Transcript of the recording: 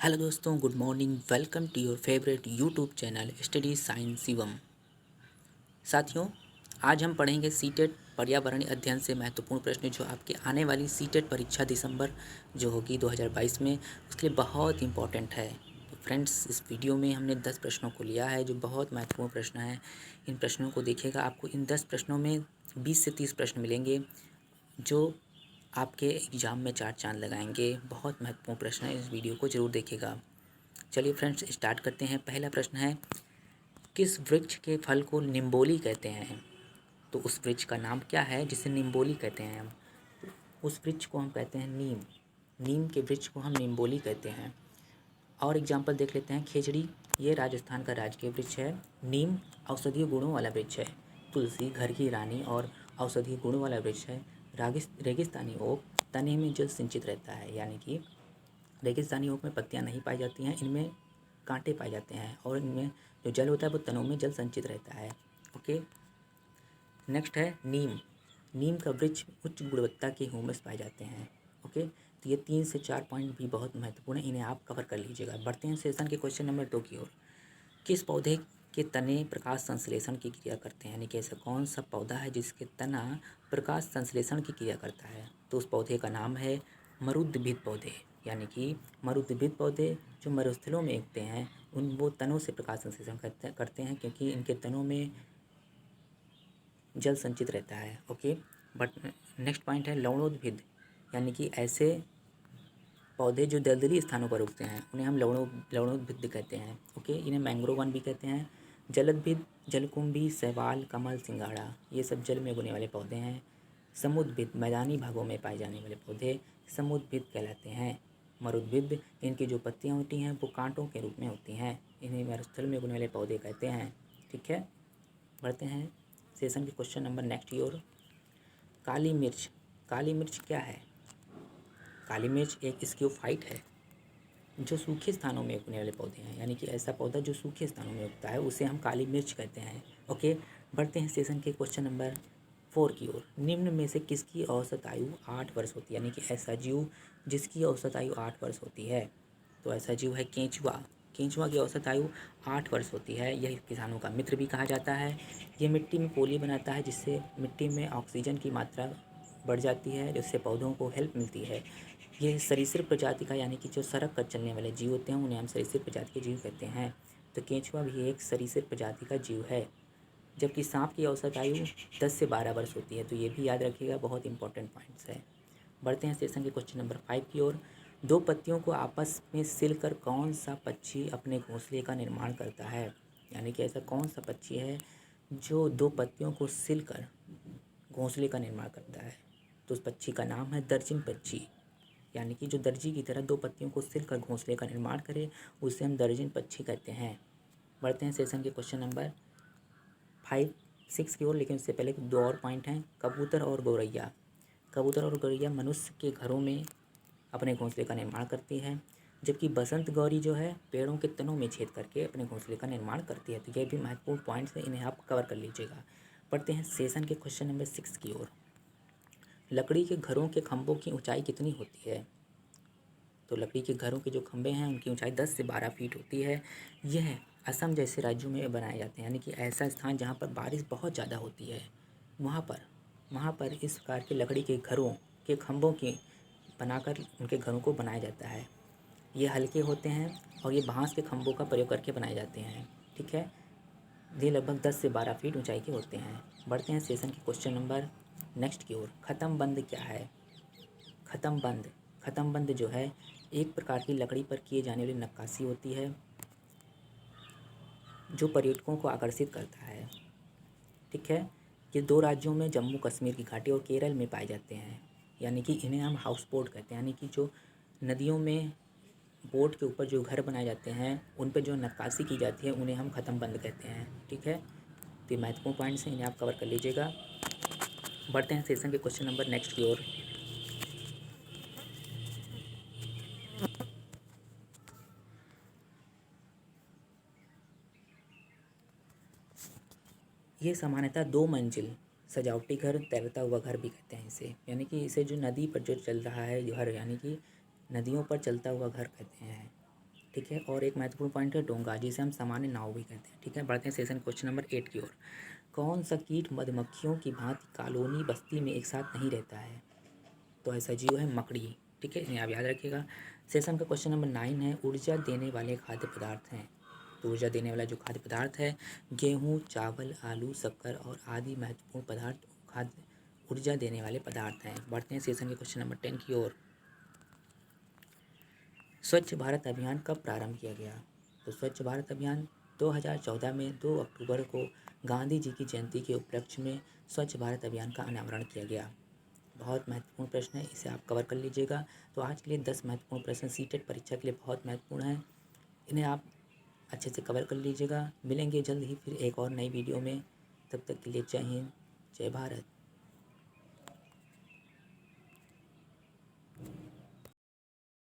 Hello दोस्तों, good morning. Welcome to your favourite YouTube channel study science Shivam. साथियों, आज हम पढ़ेंगे सीटेट पर्यावरणीय अध्ययन से महत्वपूर्ण प्रश्न जो आपके आने वाली सीटेट परीक्षा दिसंबर जो होगी 2022 में, उसके लिए बहुत इंपॉर्टेंट है। तो फ्रेंड्स, इस वीडियो में हमने 10 प्रश्नों को लिया है जो बहुत महत्वपूर्ण प्रश्न है। इन प्रश्नों को देखिएगा, आपको इन 10 प्रश्नों में 20 से 30 प्रश्न मिलेंगे जो आपके एग्ज़ाम में चार चांद लगाएंगे। बहुत महत्वपूर्ण प्रश्न है, इस वीडियो को ज़रूर देखिएगा। चलिए फ्रेंड्स, स्टार्ट करते हैं। पहला प्रश्न है, किस वृक्ष के फल को निम्बोली कहते हैं? तो उस वृक्ष का नाम क्या है जिसे निम्बोली कहते हैं? हम उस वृक्ष को हम कहते हैं नीम। नीम के वृक्ष को हम निम्बोली कहते हैं। और एग्जाम्पल देख लेते हैं। खेजड़ी, ये राजस्थान का राजकीय वृक्ष है। नीम औषधीय गुणों वाला वृक्ष है। तुलसी घर की रानी और औषधीय गुणों वाला वृक्ष है। रेगिस्तानी ओक, तने में जल सिंचित रहता है, यानी कि रेगिस्तानी ओक में पत्तियां नहीं पाई जाती हैं, इनमें कांटे पाए जाते हैं और इनमें जो जल होता है वो तनों में जल संचित रहता है। ओके, नेक्स्ट है नीम। नीम का वृक्ष उच्च गुणवत्ता के ह्यूमस पाए जाते हैं। ओके, तो ये 3 से 4 पॉइंट भी बहुत महत्वपूर्ण है, इन्हें आप कवर कर लीजिएगा। बढ़ते हैं सेशन के क्वेश्चन नंबर 2 की ओर। किस पौधे के तने प्रकाश संश्लेषण की क्रिया करते हैं? यानी कि ऐसा कौन सा पौधा है जिसके तना प्रकाश संश्लेषण की क्रिया करता है? तो उस पौधे का नाम है मरुद्भिद पौधे। यानी कि मरुद्भिद पौधे जो मरुस्थलों में उगते हैं, वो तनों से प्रकाश संश्लेषण करते हैं क्योंकि इनके तनों में जल संचित रहता है। ओके, बट नेक्स्ट पॉइंट है लवणोद्भिद। यानी कि ऐसे पौधे जो दलदली स्थानों पर उगते हैं उन्हें हम लवणोद्भिद कहते हैं। ओके, इन्हें मैंग्रोव वन भी कहते हैं। जलद्भिद, जलकुंभी, शैवाल, कमल, सिंगाड़ा, ये सब जल में उगने वाले पौधे हैं। समुद्भिद, मैदानी भागों में पाए जाने वाले पौधे समुद्भिद कहलाते हैं। मरुद्भिद, इनकी जो पत्तियां होती हैं वो कांटों के रूप में होती हैं, इन्हें मरुस्थल में उगने वाले पौधे कहते हैं। ठीक है, बढ़ते हैं सेशन के क्वेश्चन नंबर नेक्स्ट की ओर। काली मिर्च। काली मिर्च क्या है? काली मिर्च एक स्क्योफाइट है जो सूखे स्थानों में उगने वाले पौधे हैं। यानी कि ऐसा पौधा जो सूखे स्थानों में उगता है उसे हम काली मिर्च कहते हैं। ओके, बढ़ते हैं सेशन के क्वेश्चन नंबर 4 की ओर। निम्न में से किसकी औसत आयु 8 वर्ष होती है? यानी कि ऐसा जीव जिसकी औसत आयु 8 वर्ष होती है, तो ऐसा जीव है केंचुआ। केंचुआ की औसत आयु 8 वर्ष होती है। यह किसानों का मित्र भी कहा जाता है। ये मिट्टी में पोली बनाता है जिससे मिट्टी में ऑक्सीजन की मात्रा बढ़ जाती है, जिससे पौधों को हेल्प मिलती है। ये सरीसृप प्रजाति का, यानी कि जो सड़क पर चलने वाले जीव होते हैं उन्हें हम सरीसृप प्रजाति के जीव कहते हैं। तो केंचुआ भी एक सरीसृप प्रजाति का जीव है। जबकि सांप की औसत आयु 10 से 12 वर्ष होती है। तो ये भी याद रखिएगा, बहुत इंपॉर्टेंट पॉइंट्स है। बढ़ते हैं सेशन के क्वेश्चन नंबर 5 की ओर। दो पत्तियों को आपस में सिलकर कौन सा पक्षी अपने घोंसले का निर्माण करता है? यानी कि ऐसा कौन सा पक्षी है जो दो पत्तियों को सिलकर घोंसले का निर्माण करता है? तो उस पक्षी का नाम है दर्जन पक्षी। यानी कि जो दर्जी की तरह दो पत्तियों को सिलकर घोंसले का निर्माण करे उसे हम दर्जन पक्षी कहते हैं। बढ़ते हैं सेशन के क्वेश्चन नंबर 5-6 की ओर, लेकिन उससे पहले दो और पॉइंट हैं। कबूतर और गौरैया। कबूतर और गौरैया मनुष्य के घरों में अपने घोंसले का निर्माण करती है, जबकि बसंत गौरी जो है पेड़ों के तनों में छेद करके अपने घोंसले का निर्माण करती है। तो ये भी महत्वपूर्ण पॉइंट्स हैं, इन्हें आप कवर कर लीजिएगा। पढ़ते हैं सेशन के क्वेश्चन नंबर 6 की ओर। लकड़ी के घरों के खंभों की ऊंचाई कितनी होती है? तो लकड़ी के घरों के जो खंभे हैं उनकी ऊंचाई 10 से 12 फीट होती है। यह असम जैसे राज्यों में बनाए जाते हैं, यानी कि ऐसा स्थान जहाँ पर बारिश बहुत ज़्यादा होती है, वहाँ पर इस प्रकार के लकड़ी के घरों के खंभों की बनाकर उनके घरों को बनाया जाता है। ये हल्के होते हैं और ये बांस के खंभों का प्रयोग करके बनाए जाते हैं। ठीक है, ये लगभग 10 से 12 फीट ऊंचाई के होते हैं। बढ़ते हैं सेशन के क्वेश्चन नंबर नेक्स्ट की ओर। ख़त्म बंद क्या है? ख़त्म बंद जो है एक प्रकार की लकड़ी पर किए जाने वाली नक्काशी होती है जो पर्यटकों को आकर्षित करता है। ठीक है, ये दो राज्यों में जम्मू कश्मीर की घाटी और केरल में पाए जाते हैं। यानी कि इन्हें हम हाउस बोट कहते हैं। यानी कि जो नदियों में बोट के ऊपर जो घर बनाए जाते हैं उन पर जो नक्काशी की जाती है उन्हें हम ख़त्म बंद कहते हैं। ठीक है, तो ये महत्वपूर्ण पॉइंट्स हैं, इन्हें आप कवर कर लीजिएगा। बढ़ते हैं सेशन के क्वेश्चन नंबर नेक्स्ट की ओर। ये सामान्यतः 2 मंजिल सजावटी घर, तैरता हुआ घर भी कहते हैं इसे। यानी कि इसे जो नदी पर जो चल रहा है घर, यानी कि नदियों पर चलता हुआ घर कहते हैं। ठीक है। और एक महत्वपूर्ण पॉइंट है डोंगा, जिसे हम सामान्य नाव भी कहते हैं। ठीक है, बढ़ते हैं सेशन क्वेश्चन नंबर 8 की ओर। कौन सा कीट मधुमक्खियों की भांति कॉलोनी बस्ती में एक साथ नहीं रहता है? तो ऐसा जीव है मकड़ी। ठीक है, इन्हें आप याद रखिएगा। सेशन का क्वेश्चन नंबर 9 है ऊर्जा देने वाले खाद्य पदार्थ हैं। तो ऊर्जा देने वाला जो खाद्य पदार्थ है, गेहूँ, चावल, आलू, शक्कर और आदि महत्वपूर्ण पदार्थ खाद्य ऊर्जा देने वाले पदार्थ हैं। बढ़ते हैं सेशन के क्वेश्चन नंबर 10 की ओर। स्वच्छ भारत अभियान कब प्रारंभ किया गया? तो स्वच्छ भारत अभियान 2014 में 2 अक्टूबर को गांधी जी की जयंती के उपलक्ष्य में स्वच्छ भारत अभियान का अनावरण किया गया। बहुत महत्वपूर्ण प्रश्न है, इसे आप कवर कर लीजिएगा। तो आज के लिए 10 महत्वपूर्ण प्रश्न सीटेट परीक्षा के लिए बहुत महत्वपूर्ण हैं, इन्हें आप अच्छे से कवर कर लीजिएगा। मिलेंगे जल्द ही फिर एक और नई वीडियो में, तब तक के लिए जय हिंद, जय भारत।